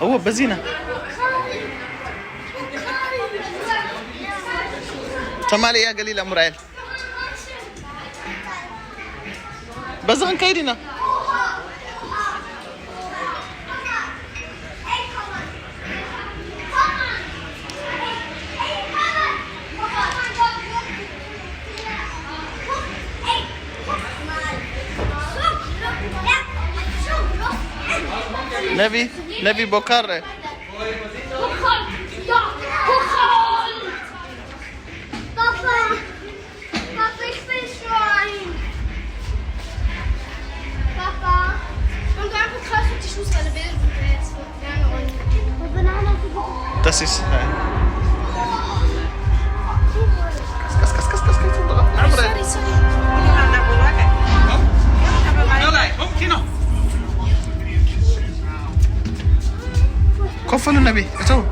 هو بزينة تمالي يا قليل أمر عيل بزغن كيدنا نبي بوكار Das ist كس كفلوا النبي اتو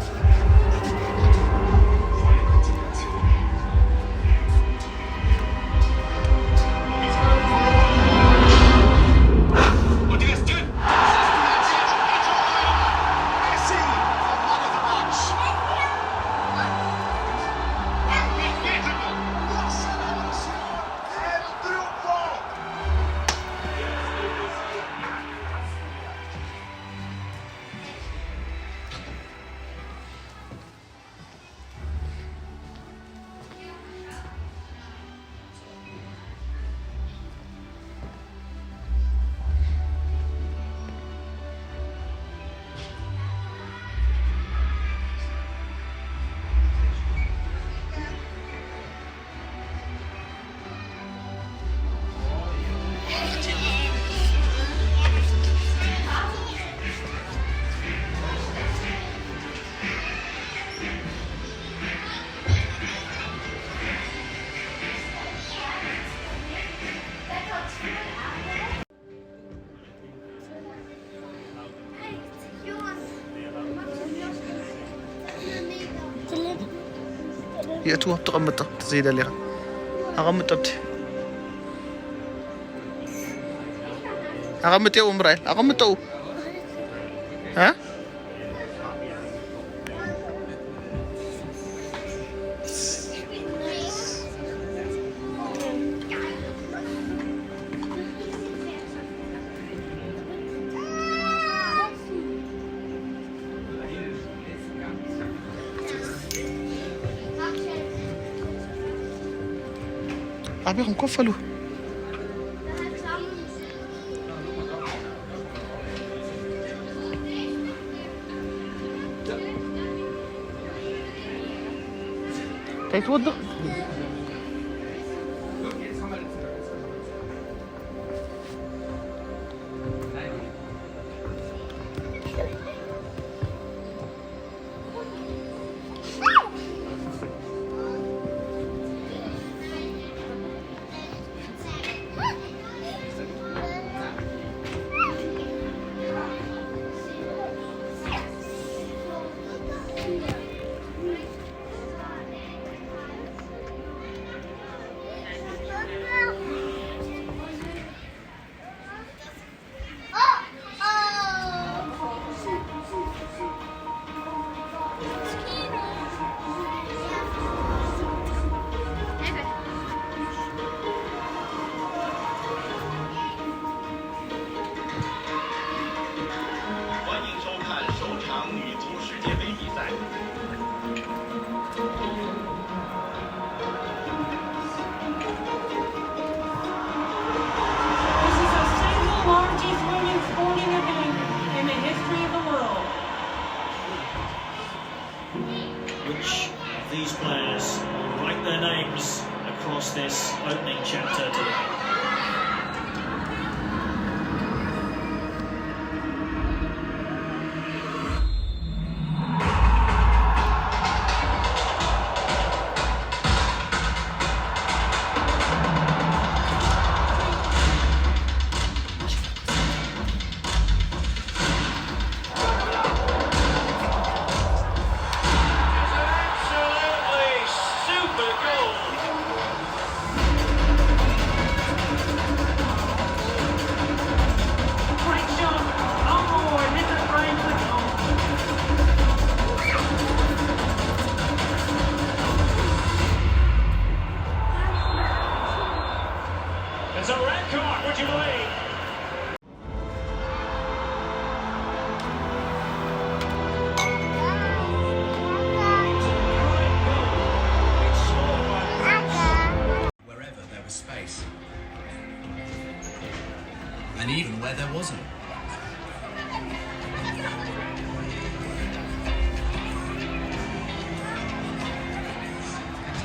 يأتوا تقمطه تزيد عليها أقمطت أقمط يا أمرأة أقمطه ها أبيهم كفلوا تيتوضأ Which of these players will write their names across this opening chapter today?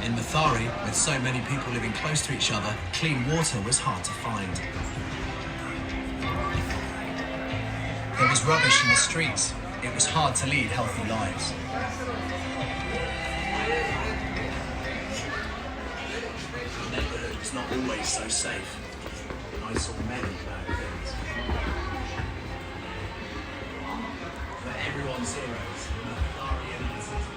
In Mathari, with so many people living close to each other, clean water was hard to find. There was rubbish in the streets. It was hard to lead healthy lives. The neighbourhood was not always so safe. I saw many bad things. But everyone's heroes were Mathari United.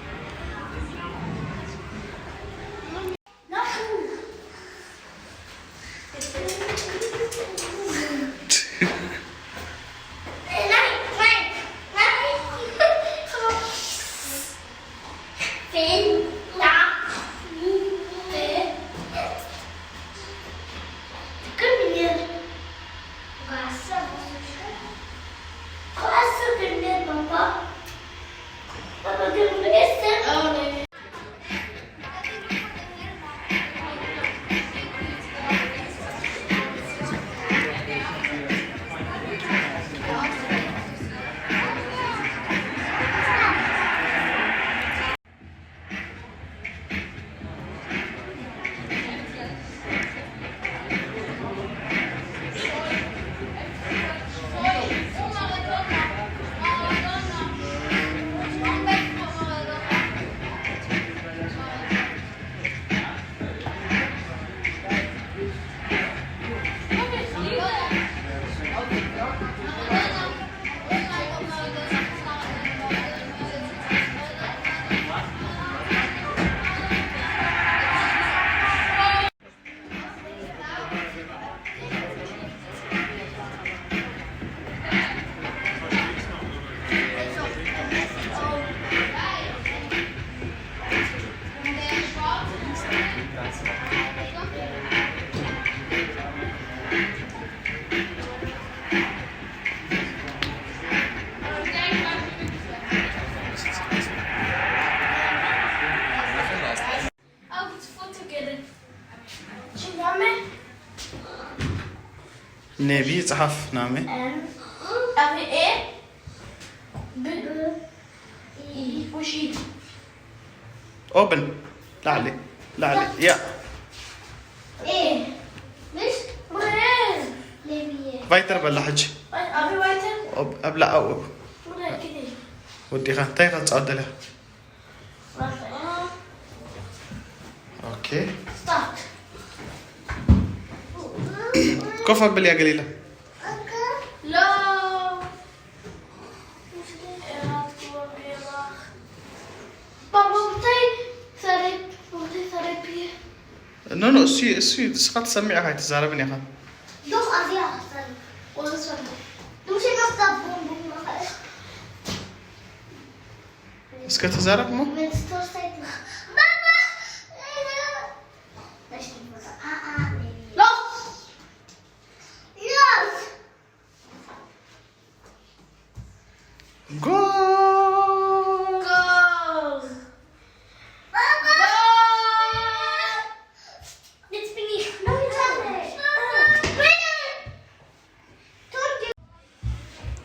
نبي صحف نامي ايه وشي اوبن لعلي يا ايه ليش مرين ليه فايتر بلا حج ابي وايتر ابلا او مرين كده ودي خان تاي خلص عدلها اوكي ستارت كفى باليا قليله لا بابا بتاعي نو سي سقط سميع هاي تزاربني خان دوخ ازيا ولا سمع دوشي نفس بوم بوم بس كتزارب مو بابا جول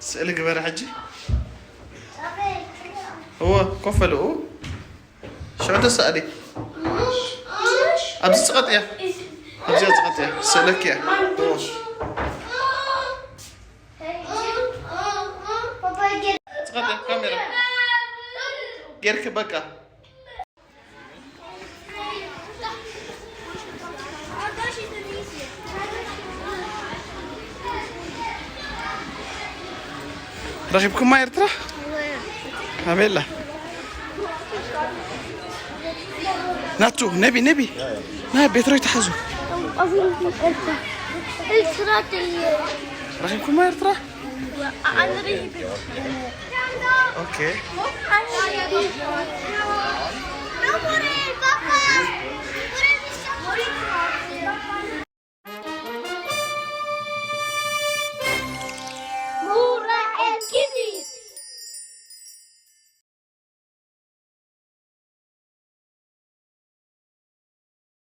سألي قبل حجي هو كفلو شو عندك سألي أبز سقط يا أبز سقط يا سألك يا سقط يا كاميرا جيرك بقى رغبكم ما يرترح عمل ناتو نبي بيتري تحزو رغبكم ما يرترح اوكي